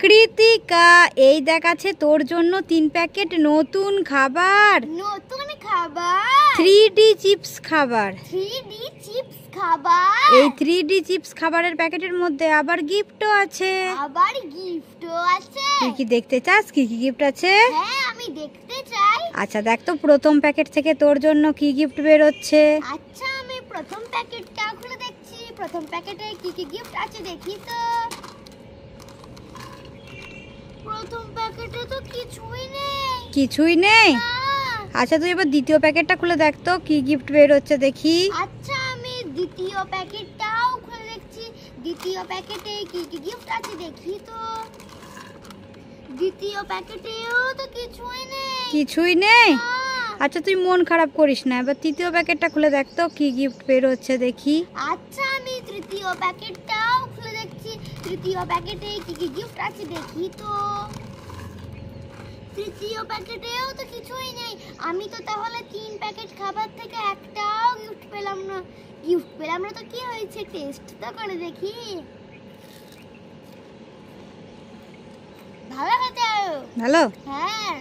কৃতিকা, এই দেখ আছে তোর জন্য 3 প্যাকেট নতুন খাবার। নতুন খাবার? 3D চিপস খাবার। 3D চিপস খাবার? এই 3D চিপস খাবারের প্যাকেটের মধ্যে আবার গিফটও আছে। আবার গিফটও আছে? তুই কি দেখতে চাস কি কি গিফট আছে? হ্যাঁ, আমি দেখতে চাই। আচ্ছা দেখ তো প্রথম প্যাকেট থেকে তোর জন্য কি গিফট বের হচ্ছে। আচ্ছা, আমি প্রথম প্যাকেটটা খুলে দেখছি। প্রথম প্যাকেটে কি কি গিফট আছে দেখি তো। প্রথম প্যাকেটে তো কিছুই নেই। কিছুই নেই? না। আচ্ছা তুই এবার দ্বিতীয় প্যাকেটটা খুলে দেখ তো কি গিফট বের হচ্ছে দেখি। আচ্ছা, আমি দ্বিতীয় প্যাকেটটাও খুলে দেখছি। দ্বিতীয় প্যাকেটে কি কি গিফট আছে দেখি তো। দ্বিতীয় প্যাকেটেও তো কিছুই নেই। কিছুই নেই? না। আচ্ছা তুই মন খারাপ করিস না, এবার তৃতীয় প্যাকেটটা খুলে দেখ তো কি গিফট বের হচ্ছে দেখি। আচ্ছা, আমি তৃতীয় প্যাকেটটাও খুলে দেখছি। তৃতীয় প্যাকেটে কি কি গিফট আছে দেখি তো। তৃতীয় প্যাকেটেও তো কিছুই নেই। আমি তো তাহলে 3 প্যাকেট খাবার থেকে একটাও গিফট পেলাম না। গিফট পেলাম না তো কি হয়েছে, টেস্ট তো করে দেখি। ভালো খেতে। ভালো? হ্যাঁ।